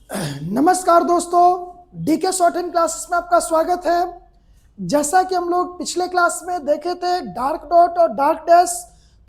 नमस्कार दोस्तों, DK short इन classes में आपका स्वागत है। जैसा कि हम लोग पिछले क्लास में देखे थे डार्क डॉट और डार्क डैश,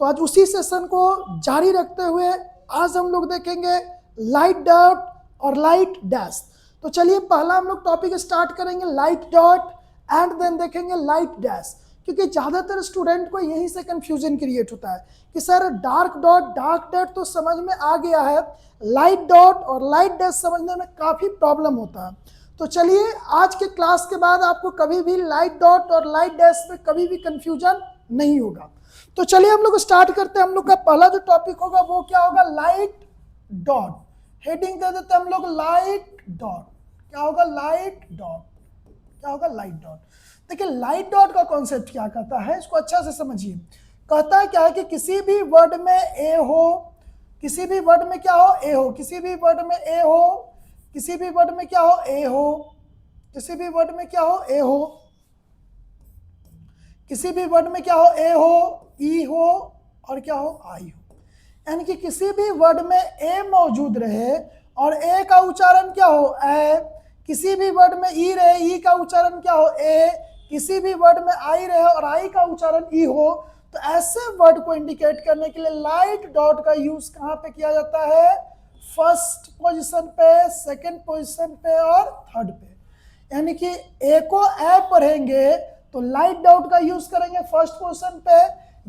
तो आज उसी सेशन को जारी रखते हुए आज हम लोग देखेंगे लाइट डॉट और लाइट डैश। तो चलिए पहला हम लोग टॉपिक स्टार्ट करेंगे लाइट डॉट एंड देन देखेंगे लाइट डैश, क्योंकि ज़्यादातर स्टूडेंट को यहीं से कंफ्यूजन क्रिएट होता है कि सर डार्क डॉट तो समझ में आ गया है, लाइट डॉट और लाइट डैश समझने में काफ़ी प्रॉब्लम होता है। तो चलिए आज के क्लास के बाद आपको कभी भी लाइट डॉट और लाइट डैश में कभी भी कंफ्यूजन नहीं होगा। तो चलिए हम लोग स्टार्ट करते हैं। हम लोग का पहला जो टॉपिक होगा वो क्या होगा, लाइट डॉट। हेडिंग कर देते हैं हम लोग लाइट डॉट। क्या होगा, लाइट डॉट। क्या होगा, लाइट डॉट। देखिए लाइट डॉट का कॉन्सेप्ट क्या कहता है, इसको अच्छा से समझिए। कहता है क्या है कि किसी भी वर्ड में ए हो, किसी भी वर्ड में क्या हो, ए हो, किसी भी वर्ड में ए हो, किसी भी वर्ड में क्या हो, ए हो, किसी भी वर्ड में क्या हो, ए हो, किसी भी वर्ड में क्या हो, ए हो, ई हो और क्या हो, आई हो। यानी कि किसी भी वर्ड में ए मौजूद रहे और ए का उच्चारण क्या हो, ए। किसी भी वर्ड में ई रहे, ई का उच्चारण क्या हो, ए। किसी भी वर्ड में आई रहे और आई का उच्चारण ई हो, तो ऐसे वर्ड को इंडिकेट करने के लिए लाइट डॉट का यूज कहाँ पे किया जाता है, फर्स्ट पोजीशन पे, सेकंड पोजीशन पे और थर्ड पे। यानी कि ए को ए पढ़ेंगे तो लाइट डॉट का यूज करेंगे फर्स्ट पोजीशन पे,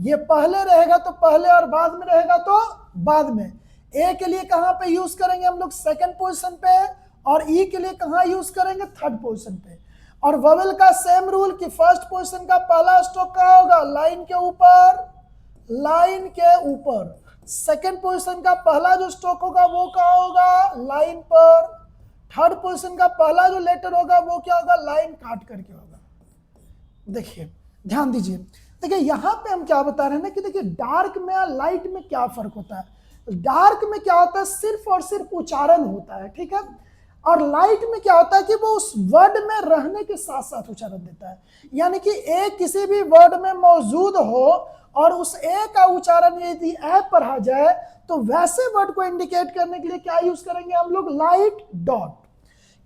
ये पहले रहेगा तो पहले और बाद में रहेगा तो बाद में। ए के लिए कहाँ पे यूज करेंगे हम लोग, सेकंड पोजीशन पे, और ई के लिए कहाँ यूज करेंगे, थर्ड पोजीशन पे। और वोवेल का सेम रूल कि फर्स्ट पोजीशन का पहला स्टॉप कहाँ होगा, लाइन के ऊपर, लाइन के ऊपर। सेकंड पोजीशन का पहला जो स्टॉक होगा वो कहाँ होगा, लाइन पर। थर्ड पोजीशन का पहला जो लेटर होगा वो क्या होगा, लाइन काट करके होगा। देखिए ध्यान दीजिए, देखिए यहाँ पे हम क्या बता रहे हैं ना कि देखिए डार्क में और लाइट में क्या फर्क होता है। डार्क में क्या होता है, सिर्फ और सिर्फ उच्चारण होता है, ठीक है। और लाइट में क्या होता है कि वो उस वर्ड में रहने के साथ साथ उच्चारण देता है। यानी कि ए किसी भी वर्ड में मौजूद हो और उस ए का उच्चारण यदि ए पढ़ा जाए तो वैसे वर्ड को इंडिकेट करने के लिए क्या यूज करेंगे हम लोग, लाइट डॉट।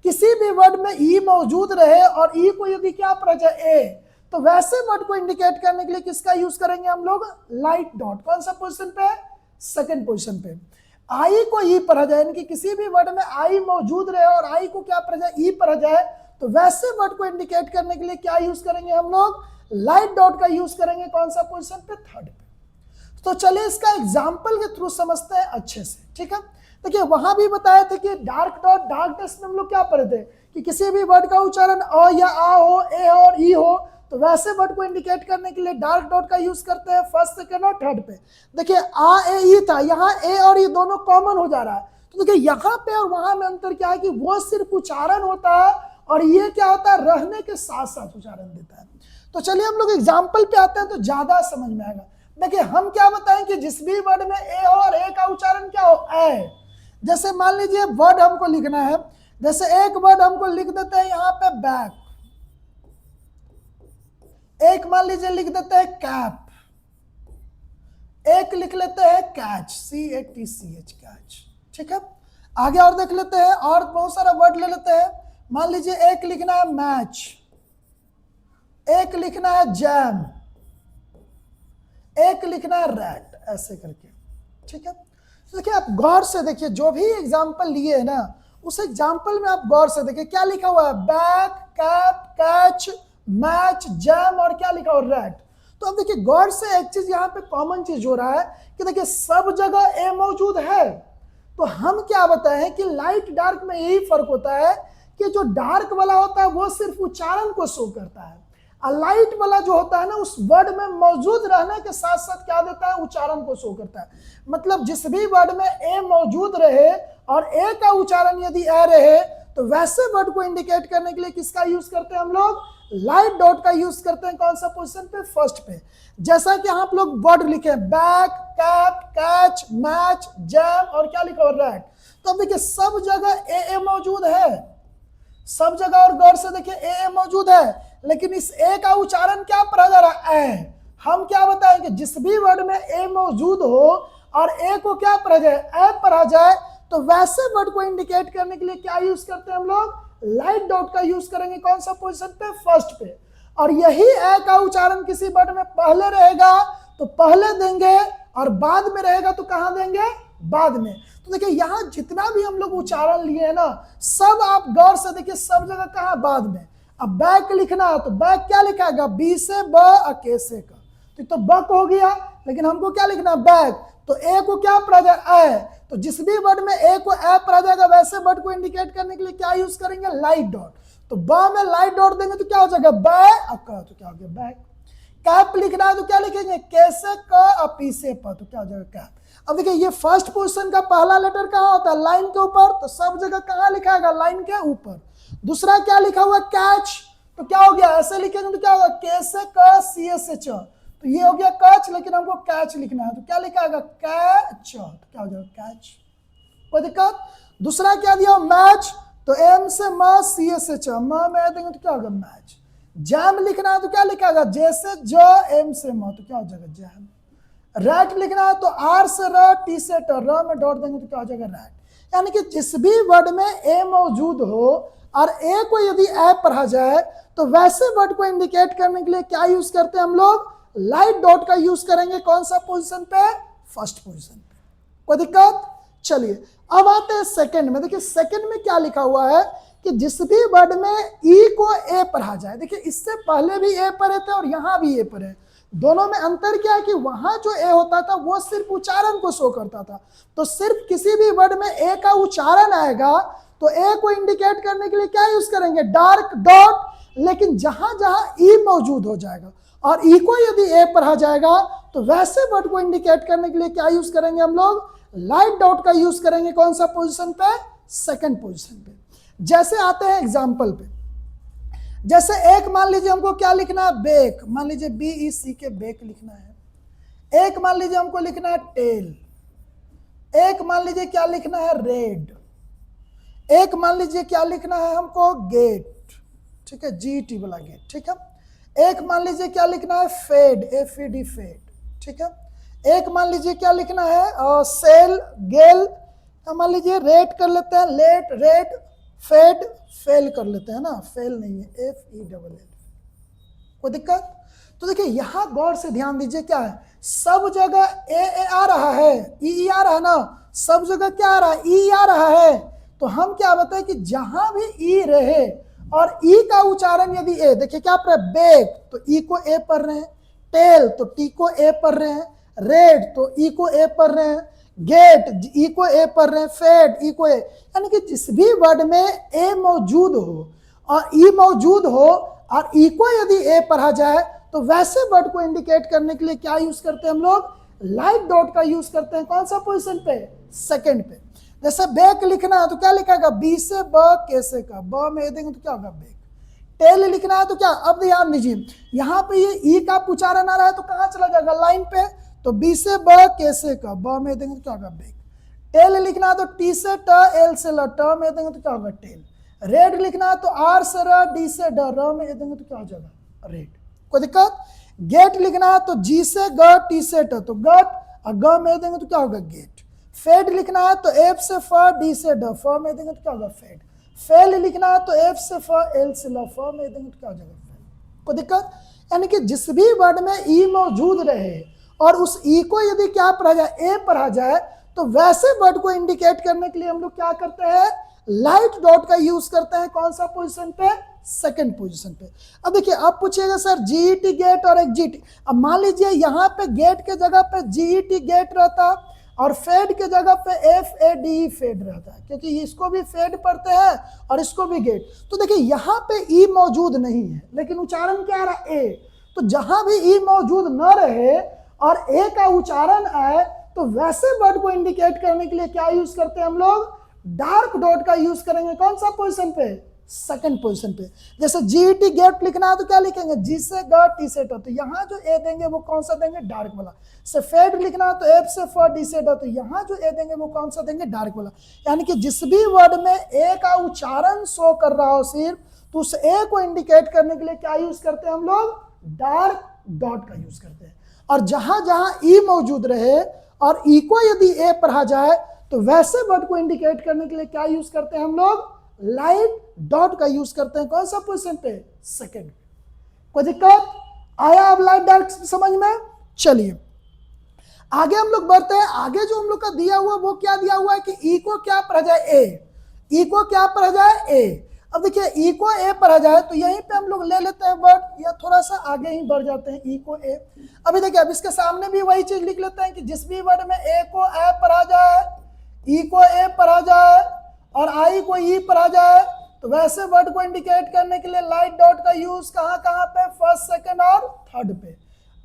किसी भी वर्ड में ई मौजूद रहे और ई को यदि क्या पढ़ा जाए, ए, तो वैसे वर्ड को इंडिकेट करने के लिए किसका यूज करेंगे हम लोग, लाइट डॉट। कौन सा पोजीशन पे, सेकंड पोजीशन पे। आई को ई पढ़ा जाए, यानी कि किसी भी वर्ड में आई मौजूद रहे और आई को क्या पढ़ा जाए, ई पढ़ा जाए, तो वैसे वर्ड को इंडिकेट करने के लिए क्या यूज करेंगे हम लोग, लाइट डॉट का यूज करेंगे। कौन सा पोजीशन पे, थर्ड पे। तो चलिए इसका एग्जाम्पल के थ्रू समझते हैं अच्छे से, ठीक है। देखिए वहां भी बताया था कि डार्क डॉट डार्क डैश में हम लोग क्या पढ़े थे कि किसी भी वर्ड का उच्चारण अ या आ हो, ए हो और ई हो, तो वैसे वर्ड को इंडिकेट करने के लिए डार्क डॉट का यूज करते हैं फर्स्ट, सेकंड और थर्ड पे। देखिए आ ए ई था, यहाँ ए और ई दोनों कॉमन हो जा रहा है। तो देखिए यहाँ पे और वहां में अंतर क्या है कि वो सिर्फ उच्चारण होता है और ये क्या होता है, रहने के साथ साथ उच्चारण देता है। तो चलिए हम लोग एग्जाम्पल पे आते हैं तो ज्यादा समझ में आएगा। देखिए हम क्या बताएं कि जिस भी वर्ड में ए हो और ए का उच्चारण क्या हो, ए। जैसे मान लीजिए वर्ड हमको लिखना है, जैसे एक वर्ड हमको लिख देते हैं यहाँ पे बैक, एक मान लीजिए लिख देते हैं कैप, एक लिख लेते हैं कैच, CATCH, कैच, ठीक है। आगे और देख लेते हैं, और बहुत सारा वर्ड ले लेते हैं। मान लीजिए एक लिखना है मैच, एक लिखना है जैम, एक लिखना है रैट, ऐसे करके, ठीक है। तो देखिए आप गौर से देखिए, जो भी एग्जाम्पल लिए है ना उस एग्जाम्पल में आप गौर से देखिए क्या लिखा हुआ है, back, cap, catch, match, jam और क्या लिखा हुआ, रैट। तो अब देखिए गौर से एक चीज यहाँ पे कॉमन चीज हो रहा है कि देखिए सब जगह ए मौजूद है। तो हम क्या बताएं कि लाइट डार्क में यही फर्क होता है कि जो डार्क वाला होता है वो सिर्फ उच्चारण को शो करता है, और लाइट वाला जो होता है ना उस वर्ड में मौजूद रहने के साथ साथ क्या देता है, उच्चारण को शो करता है। मतलब जिस भी वर्ड में ए मौजूद रहे और ए का उच्चारण यदि ए रहे तो वैसे वर्ड को इंडिकेट करने के लिए किसका यूज करते हैं हम लोग, लाइट डॉट का यूज करते हैं। कौन सा पोजीशन पे, फर्स्ट पे। जैसा कि आप लोग वर्ड लिखे back, cap, catch, match, jam और क्या लिखा, रैट। तो अब देखिए सब जगह ए मौजूद है, सब जगह, और गौर से देखिए ए मौजूद है, लेकिन इस ए का उच्चारण क्या पढ़ा जा रहा है, ए। हम क्या बताएंगे, जिस भी वर्ड में ए मौजूद हो और ए को क्या पढ़ा जाए, ए पढ़ा जाए, तो वैसे वर्ड को इंडिकेट करने के लिए क्या यूज करते हैं हम लोग, लाइट डॉट का यूज करेंगे। कौन सा पोजीशन पे, फर्स्ट पे। और यही ए का उच्चारण किसी वर्ड में पहले रहेगा तो पहले देंगे, और बाद में रहेगा तो कहां देंगे, बाद में। तो देखिए यहाँ जितना भी हम लोग उच्चारण लिए हैं ना, सब आप गौर से देखिए, सब जगह कहां, बाद में। अब बैक लिखना है तो बैक क्या लिखाएगा, बी से ब के से का, तो बक हो गया, लेकिन हमको क्या लिखना है, बैक। तो ए को क्या पढ़ा जाए, ए। तो जिस भी वर्ड में ए को ए पढ़ा जाएगा वैसे वर्ड को इंडिकेट करने के लिए क्या यूज करेंगे, लाइट डॉट। तो ब में लाइट डॉट देंगे तो क्या हो जाएगा, बै, तो क्या हो गया, बैक। कैप लिखना है तो क्या लिखेंगे, कैसे क पी से प, तो क्या हो जाएगा, कैप। अब देखिए ये फर्स्ट पोजीशन का पहला लेटर कहाँ होता है, लाइन के ऊपर, तो सब जगह कहाँ लिखाएगा, लाइन के ऊपर। दूसरा क्या लिखा हुआ, कैच, तो क्या हो गया, ऐसे लिखेंगे तो क्या होगा, कैसे क सी एस एच, तो ये हो गया कच, लेकिन हमको कैच लिखना है तो क्या लिखाएगा, कैच, तो क्या हो जाएगा, कैच। कोई दिक्कत। दूसरा क्या दिया, मैच, तो एम से म सी एस एच, म में देंगे तो क्या होगा, मैच। जैम लिखना है तो क्या लिखाएगा, जैसे ज एम से म, तो क्या हो जाएगा, जैम। रैट लिखना है तो आर से र, टी से ट, र में डॉट देंगे तो क्या हो जाएगा, रैट। यानी कि जिस भी वर्ड में ए मौजूद हो और ए को यदि ए पढ़ा जाए तो वैसे वर्ड को इंडिकेट करने के लिए क्या यूज करते हैं हम लोग, लाइट डॉट का यूज करेंगे। कौन सा पोजीशन पे, फर्स्ट पोजीशन पे। कोई दिक्कत। चलिए अब आते हैं सेकंड में। देखिए सेकंड में क्या लिखा हुआ है कि जिस भी वर्ड में ई को ए पढ़ा जाए, देखिए इससे पहले भी ए पढ़े थे और यहां भी ए पढ़े, दोनों में अंतर क्या है कि वहां जो ए होता था वो सिर्फ उच्चारण को शो करता था, तो सिर्फ किसी भी वर्ड में ए का उच्चारण आएगा तो ए को इंडिकेट करने के लिए क्या यूज करेंगे, डार्क डॉट। लेकिन जहां जहां ई मौजूद हो जाएगा और ई को यदि ए पढ़ा जाएगा तो वैसे वर्ड को इंडिकेट करने के लिए क्या यूज करेंगे हम लोग, लाइट डॉट का यूज करेंगे। कौन सा पोजीशन पे, सेकंड पोजीशन पे। जैसे आते हैं एग्जांपल पे, जैसे एक मान लीजिए हमको क्या लिखना है, बेक, मान लीजिए बी ई सी के बेक लिखना है। एक मान लीजिए हमको लिखना है टेल। एक मान लीजिए क्या लिखना है, रेड। एक मान लीजिए क्या लिखना है हमको, गेट, ठीक है, जी टी वाला गेट, ठीक है। एक मान लीजिए क्या लिखना है, fed, F E D, fed, ठीक है। एक मान लीजिए क्या लिखना है, सेल, गेल। मान लीजिए रेट कर लेते हैं, लेट, रेड, फेड, फेल कर लेते हैं ना, फेल नहीं है, एफ ई डबल एल। कोई दिक्कत। तो देखिए यहां गौर से ध्यान दीजिए, क्या है, सब जगह ए आ रहा है, ई आ रहा है ना, सब जगह क्या आ रहा है, ई आ रहा है। तो हम क्या बताएं कि जहां भी ई रहे और ई का उच्चारण यदि ए, देखिए क्या पढ़ रहे, बेक तो ई को ए पढ़ रहे हैं, टेल तो टी को ए पढ़ रहे हैं, रेड तो ई को ए पढ़ रहे हैं, गेट ई को ए पढ़ रहे हैं, फेड ई को ए। यानी कि जिस भी वर्ड में ए मौजूद हो और ई मौजूद हो और ई को यदि ए पढ़ा जाए तो वैसे वर्ड को इंडिकेट करने के लिए क्या यूज करते हैं हम लोग, लाइट डॉट का यूज करते हैं। कौन सा पोजीशन पे, सेकंड पे। जैसे बेक लिखना है तो क्या लिखेगा, बी से ब, के से का, ब में देंगे तो क्या होगा, बेक। टेल लिखना है तो क्या, अब ध्यान दीजिए यहाँ पे ये ई का उच्चारण आ रहा है तो कहाँ चला जाएगा, लाइन पे, तो बी से ब, के से का, ब में देंगे तो क्या होगा, बेक। टेल लिखना है तो टी से ट, एल से ल, ट में देंगे तो क्या होगा, टेल। रेड लिखना है तो आर से र, डी से ड, र में देंगे तो क्या हो जाएगा, रेड। कोई दिक्कत। गेट लिखना है तो जी से ग, टी से ट, तो गट, और ग में देंगे तो क्या होगा, गेट। फेड लिखना है तो एफ से फ, डी से ड, फ में देंगे तो क्या होगा, फेड। फेल लिखना है तो एफ से फ, एल से ल, फ में देंगे तो क्या हो जाएगा, फेल। कोई दिक्कत। यानी कि जिस भी वर्ड में ई मौजूद रहे और उस ई को यदि क्या पढ़ा जाए, ए पढ़ा जाए, तो वैसे वर्ड को इंडिकेट करने के लिए हम लोग क्या करते हैं, लाइट डॉट का यूज करते हैं। कौन सा पोजीशन पे, सेकंड पोजीशन पे। अब देखिए आप पूछिएगा सर जीईटी गेट और एग्जिट, अब मान लीजिए यहाँ पे गेट के जगह पे जीईटी गेट रहता और फेड के जगह पे एफ ए डी फेड रहता है, क्योंकि इसको भी फेड पढ़ते हैं और इसको भी गेट। तो देखिए यहाँ पे ई मौजूद नहीं है लेकिन उच्चारण क्या आ रहा है, ए। तो जहां भी ई मौजूद न रहे और ए का उच्चारण आए तो वैसे वर्ड को इंडिकेट करने के लिए क्या यूज करते हैं हम लोग, डार्क डॉट का यूज करेंगे। कौन सा पोजीशन पे, सेकंड पोजीशन पे। जैसे जीईटी गेट लिखना है तो क्या लिखेंगे, जी से ग, टी से ट, तो यहाँ जो ए देंगे वो कौन सा देंगे, डार्क वाला। से फेड लिखना है तो एफ से फ, डी से ड, तो यहाँ जो ए देंगे वो कौन सा देंगे, डार्क वाला। यानी कि जिस भी वर्ड में ए का उच्चारण शो कर रहा हो सिर्फ, तो उस ए को इंडिकेट करने के लिए क्या यूज करते हैं हम लोग, डार्क डॉट का यूज करते हैं। और जहां जहां ई मौजूद रहे और ई को यदि ए पढ़ा जाए तो वैसे वर्ड को इंडिकेट करने के लिए क्या यूज करते हैं हम लोग? लाइट डॉट का यूज करते हैं। कौन सा पोजीशन पे? सेकंड। कोई दिक्कत आया अब लाइट डॉट समझ में? चलिए आगे हम लोग बढ़ते हैं। आगे जो हम लोग का दिया हुआ वो क्या दिया हुआ है कि ई को क्या पढ़ा जाए? ए। ई को क्या पढ़ा जाए? ए। अब देखिए ई को ए पढ़ा जाए तो यहीं पे हम लोग ले लेते हैं वर्ड, या थोड़ा सा आगे ही बढ़ जाते हैं ई को ए। अभी देखिए अब इसके सामने भी वही चीज लिख लेते हैं कि जिस भी वर्ड में ए को ए पढ़ा जाए, ई को ए पढ़ा जाए और आई को ई पढ़ा जाए, तो वैसे वर्ड को इंडिकेट करने के लिए लाइट डॉट का यूज कहां कहां पे? फर्स्ट, सेकंड और थर्ड पे।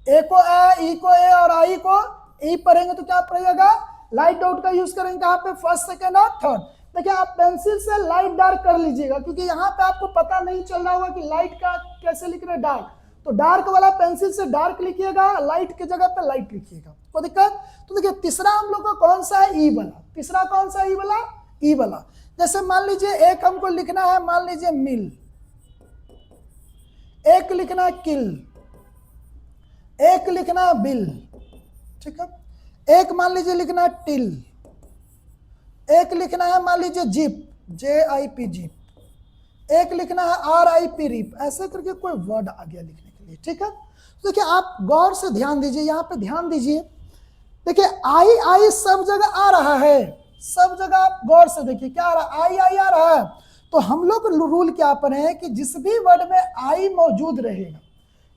ए को ए, ई को ए और आई को ई पढ़ेंगे तो क्या पढ़ेगा? लाइट डॉट का यूज करेंगे कहां पे? फर्स्ट, सेकंड और थर्ड। देखिए आप पेंसिल से लाइट डार्क कर लीजिएगा, क्योंकि यहाँ पे आपको पता नहीं चल रहा होगा कि लाइट का कैसे लिखना है, डार्क। तो डार्क वाला पेंसिल से डार्क लिखिएगा, लाइट की जगह पे लाइट लिखिएगा। कोई दिक्कत? तो देखिए तीसरा हम लोग का कौन सा है? ई वाला। तीसरा कौन सा? ई वाला। ई वाला। जैसे मान लीजिए एक हमको लिखना है, मान लीजिए मिल, एक लिखना है किल, एक लिखना है बिल, ठीक है। एक मान लीजिए लिखना है टिल, एक लिखना है मान लीजिए जिप, JIP जिप, एक लिखना है RIP रिप। ऐसे करके कोई वर्ड आ गया लिखने के लिए, ठीक है। तो देखिए आप गौर से ध्यान दीजिए, यहाँ पे ध्यान दीजिए। देखिए आई सब जगह आ रहा है, सब जगह आप गौर से देखिए क्या आ रहा है? आई आ रहा है। तो हम लोग रूल क्या पढ़े हैं कि जिस भी वर्ड में आई मौजूद रहेगा,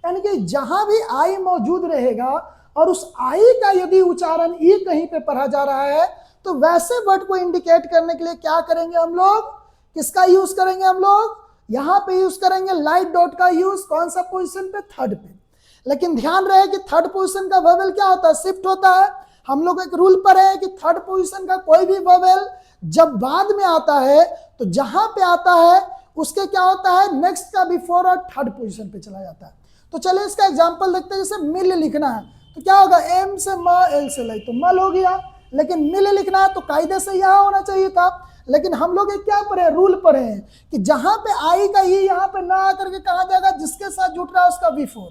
यानी कि जहां भी आई मौजूद रहेगा और उस आई का यदि उच्चारण ई कहीं पे पढ़ा जा रहा है, तो वैसे वर्ड को इंडिकेट करने के लिए क्या करेंगे हम लोग? किसका यूज करेंगे हम लोग? यहां पे यूज करेंगे लाइट डॉट का यूज। कौन सा पोजीशन पे? थर्ड पे। लेकिन ध्यान रहे कि थर्ड पोजीशन का वोवेल क्या होता है? शिफ्ट होता है। हम लोग एक रूल पर है कि थर्ड पोजीशन का कोई भी वोवेल जब बाद में आता है तो जहां पे आता है उसके क्या होता है? नेक्स्ट का बिफोर और थर्ड पोजीशन पे चला जाता है। तो चलिए इसका एग्जांपल देखते हैं। जैसे मिल लिखना है तो क्या होगा? एम से म, एल से लाई, तो मल हो गया। लेकिन मिल लिखना है तो कायदे से यहां होना चाहिए था। लेकिन हम लोग एक क्या पढ़े? रूल पढ़े हैं कि जहां पे आई का ही यहाँ पे ना आकर के कहा जाएगा जिसके साथ जुट रहा है उसका बिफोर।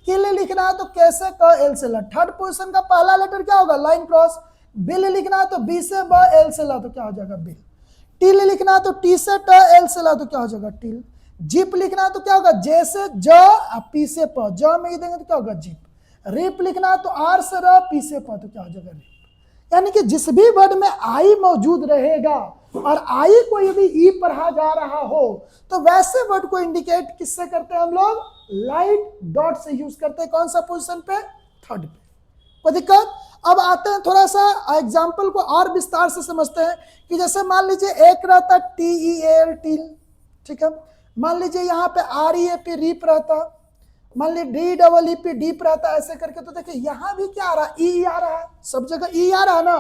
किल लिखना है तो कैसे? क, एल से ला। थर्ड पोजीशन का पहला लेटर क्या होगा? Line cross. बिल लिखना है तो बी से ब, एल से ला, तो क्या हो जाएगा? बिल। टिल लिखना है तो टी से ट, एल से ला, तो क्या हो जाएगा? टिल। जिप लिखना है तो क्या होगा? जे से ज, पी से प, ज में ही देंगे तो क्या होगा? जिप। रिप लिखना है तो आर से र, पी से प, तो क्या हो जाएगा? रिप। यानी कि जिस भी वर्ड में आई मौजूद रहेगा और आई को यदि ई पढ़ा जा रहा हो तो वैसे वर्ड को इंडिकेट किससे करते हैं हम लोग? लाइट डॉट से यूज करते हैं। कौन सा पोजीशन पे? थर्ड पे। कोई दिक्कत? अब आते हैं थोड़ा सा एग्जांपल को और विस्तार से समझते हैं कि जैसे मान लीजिए एक रहता TEAL टील, ठीक है। मान लीजिए यहाँ पे REAP रीप रहता, मान लीजिए DEEP डीप रहता, ऐसे करके। तो देखिए यहाँ भी क्या आ रहा है? ई आ रहा है, सब जगह ई आ रहा है ना।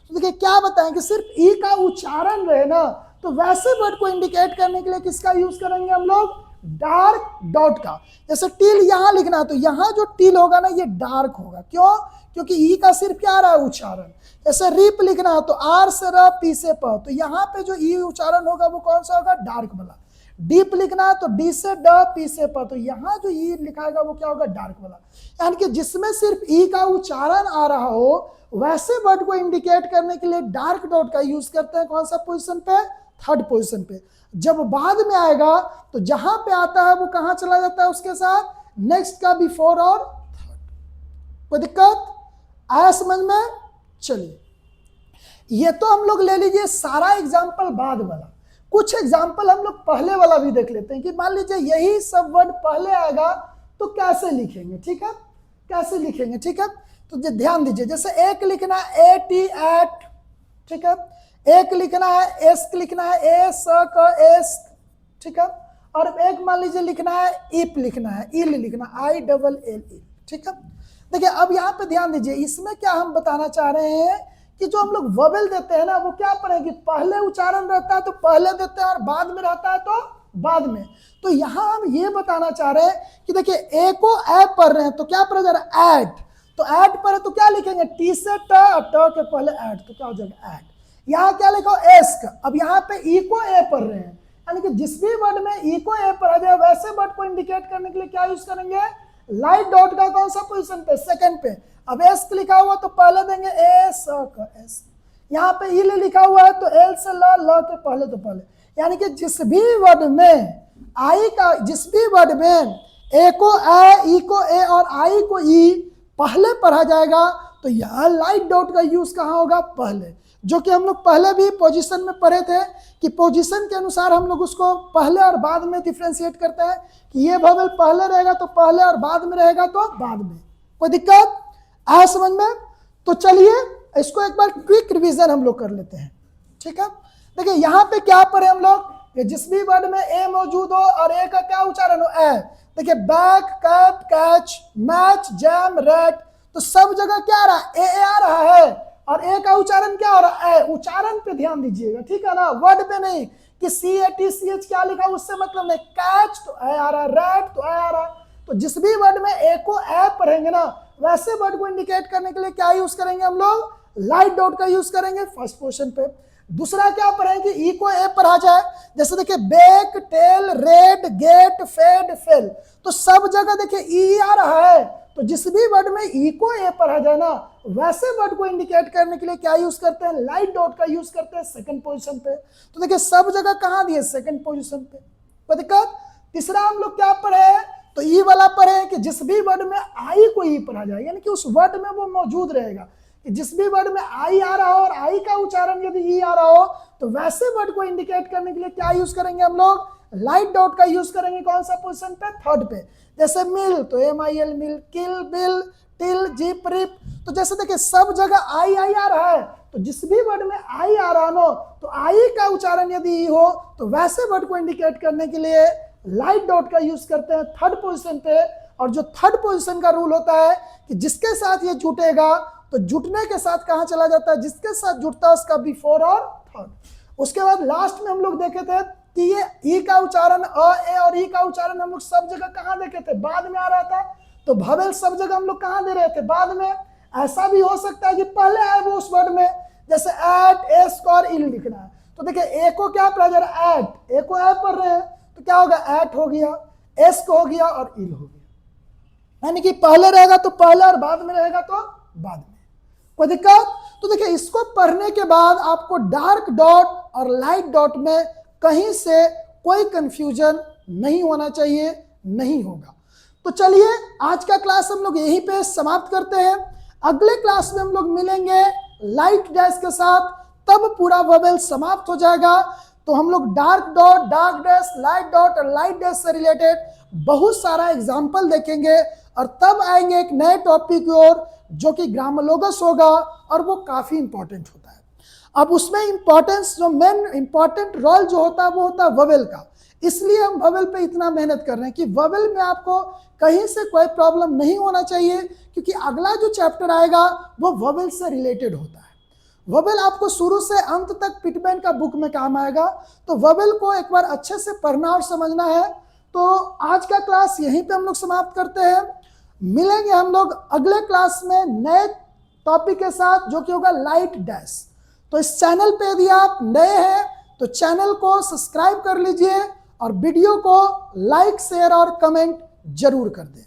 तो देखिए क्या बताएं कि सिर्फ ई का उच्चारण रहे ना, तो वैसे वर्ड को इंडिकेट करने के लिए किसका यूज करेंगे हम लोग? डार्क डॉट का। जैसे टिल यहाँ लिखना है तो यहाँ जो टिल होगा ना ये डार्क होगा। क्यों? क्योंकि ई का सिर्फ क्या आ रहा है? उच्चारण। जैसे रिप लिखना है तो आर से र, पी से प, तो यहाँ पे जो ई उच्चारण होगा वो कौन सा होगा? डार्क वाला। डीप लिखना है तो डी से ड, पी से प, तो यहाँ जो ई लिखाएगा वो क्या होगा? डार्क वाला। यानी कि जिसमें सिर्फ ई का उच्चारण आ रहा हो वैसे वर्ड को इंडिकेट करने के लिए डार्क डॉट का यूज करते हैं। कौन सा पोजीशन पे? थर्ड पोजीशन पे। जब बाद में आएगा तो जहां पे आता है वो कहां चला जाता है? उसके साथ नेक्स्ट का बिफोर और थर्ड। कोई दिक्कत आया समझ में? चलिए ये तो हम लोग ले लीजिए सारा एग्जाम्पल बाद वाला। कुछ एग्जाम्पल हम लोग पहले वाला भी देख लेते हैं कि मान लीजिए यही सब वर्ड पहले आएगा तो कैसे लिखेंगे, ठीक है। कैसे लिखेंगे, ठीक है। तो ध्यान दीजिए, जैसे एक लिखना है AT एट, ठीक है। एक लिखना है एस्क, लिखना है ए स क एस्क, ठीक है। और एक मान लीजिए लिखना है इप, लिखना है इल, लिखना ILL, ठीक है। देखिए अब यहाँ पे ध्यान दीजिए, इसमें क्या हम बताना चाह रहे हैं कि जो हम लोग वोवेल देते हैं ना वो क्या पढ़ेंगे? पहले उच्चारण रहता है तो पहले देते हैं और बाद में रहता है तो बाद में। तो यहाँ हम ये बताना चाह रहे हैं कि देखिए ए को ए पढ़ रहे हैं तो क्या पढ़ा जा रहा है? एट। तो एट पर तो क्या लिखेंगे? टी से ट, ट के पहले एट, तो क्या हो जाएगा? एट। यहाँ क्या लिखो? एस्क। अब यहाँ पे ई को ए पढ़ रहे हैं, यानी कि जिस भी वर्ड में ई को ए पढ़ा जाए वैसे वर्ड को इंडिकेट करने के लिए क्या यूज करेंगे? लाइट डॉट का। कौन सा पोजीशन पे? सेकंड पे। अब एस्क लिखा हुआ तो पहले देंगे ए स क एस्क। यहाँ पे इल लिखा हुआ है तो एल से ल के पहले तो पहले, यानी कि जिस भी वर्ड में आई का, जिस भी वर्ड में ए को ए, ई को ए और आई को ई पहले पढ़ा जाएगा तो यहाँ लाइट डॉट का यूज कहाँ होगा, पहले, जो कि हम लोग पहले भी पोजीशन में पढ़े थे कि पोजीशन के अनुसार हम लोग उसको पहले और बाद में डिफ्रेंशिएट करते हैं कि ये वोवेल पहले रहेगा तो पहले और बाद में रहेगा तो बाद में। कोई दिक्कत आया समझ में? तो चलिए इसको एक बार क्विक रिवीजन हम लोग कर लेते हैं, ठीक है। देखिए यहाँ पे क्या पढ़े हम लोग कि जिस भी वर्ड में ए मौजूद हो और ए का क्या उच्चारण हो, ए। देखिए back, cap, catch, match, jam, rate, तो सब जगह क्या आ रहा है, ए आ रहा है और ए का उच्चारण क्या हो रहा है, उच्चारण पे ध्यान दीजिएगा, ठीक है ना, वर्ड पे नहीं कि CATCH क्या लिखा उससे मतलब नहीं। कैच तो ए आ रहा है, रेट तो ए आ रहा है, तो जिस भी वर्ड में ए को ए पढ़ेंगे ना वैसे वर्ड को इंडिकेट करने के लिए क्या यूज करेंगे हम लोग, लाइट डॉट का यूज करेंगे फर्स्ट पोर्शन पे। दूसरा क्या पढ़ें कि ई को ए पढ़ा जाए, जैसे देखिए bake, tail, red, get, fed, fail, तो सब जगह देखिए ई आ रहा है, तो जिस भी वर्ड में ई को ए पढ़ा जाए ना वैसे वर्ड को इंडिकेट करने के लिए क्या यूज करते हैं, लाइट डॉट का यूज करते हैं सेकंड पोजीशन पे। तो देखिए सब जगह कहाँ दिए, सेकंड पोजीशन पे, कोई दिक्कत। तीसरा हम लोग क्या पढ़े तो ई वाला पढ़े कि जिस भी वर्ड में आई को ई पढ़ा जाए, यानी कि उस वर्ड में वो मौजूद रहेगा कि जिस भी वर्ड में आई आ रहा हो और आई का उच्चारण यदि ई आ रहा हो तो वैसे वर्ड को इंडिकेट करने के लिए क्या यूज करेंगे हम लोग, लाइट डॉट का यूज करेंगे। कौन सा पोजीशन पे, थर्ड पे। जैसे मिल तो MIL मिल, किल, बिल, टिल, जिप, रिप, तो जैसे देखिए सब जगह आई आ रहा है तो जिस भी वर्ड में आई आ रहा हो तो आई का उच्चारण यदि ई हो तो वैसे वर्ड को इंडिकेट करने के लिए लाइट डॉट का यूज करते हैं थर्ड पोजीशन पे। और जो थर्ड पोजीशन का रूल होता है कि जिसके साथ ये जुटेगा तो जुटने के साथ कहाँ चला जाता है, जिसके साथ जुटता है उसका बिफोर और थर्ड। उसके बाद लास्ट में हम लोग देखे थे कि ये ई का उच्चारण अ, ए और ई का उच्चारण हम लोग सब जगह कहाँ देखे थे, बाद में आ रहा था, तो भवेल सब जगह हम लोग कहाँ दे रहे थे, बाद में। ऐसा भी हो सकता है कि पहले आए वो उस वर्ड में, जैसे एट, एस्क और इल लिखना है, तो देखिए ए को क्या पढ़ा जा रहा है, एट, ए को ए पढ़ रहे हैं तो क्या होगा, एट हो गया, एस्क हो गया और इल हो गया, यानी कि पहले रहेगा तो पहले और बाद में रहेगा तो बाद में। कोई दिक्कत? तो देखिए इसको पढ़ने के बाद आपको डार्क डॉट और लाइट डॉट में कहीं से कोई कंफ्यूजन नहीं होना चाहिए, नहीं होगा। तो चलिए आज का क्लास हम लोग यहीं पे समाप्त करते हैं। अगले क्लास में हम लोग मिलेंगे लाइट डैश के साथ, तब पूरा वोवेल समाप्त हो जाएगा। तो हम लोग dark dot, dark dash, light dot और लाइट डैश से रिलेटेड बहुत सारा एग्जाम्पल देखेंगे और तब आएंगे एक नए टॉपिक की ओर जो कि ग्रामोलोगस होगा और वो काफी इंपॉर्टेंट होता है। अब उसमें इंपॉर्टेंस, जो मेन इंपॉर्टेंट रोल जो होता है वो होता है वोवेल का, इसलिए हम वोवेल पे इतना मेहनत कर रहे हैं कि वोवेल में आपको कहीं से कोई प्रॉब्लम नहीं होना चाहिए, क्योंकि अगला जो चैप्टर आएगा वो वोवेल से रिलेटेड होता है। वोवेल आपको शुरू से अंत तक पिटमैन का बुक में काम आएगा, तो वोवेल को एक बार अच्छे से पढ़ना और समझना है। तो आज का क्लास यहीं पे हम लोग समाप्त करते हैं। मिलेंगे हम लोग अगले क्लास में नए टॉपिक के साथ जो कि होगा लाइट डैश। तो इस चैनल पे यदि आप नए हैं तो चैनल को सब्सक्राइब कर लीजिए और वीडियो को लाइक, शेयर और कमेंट जरूर कर दें।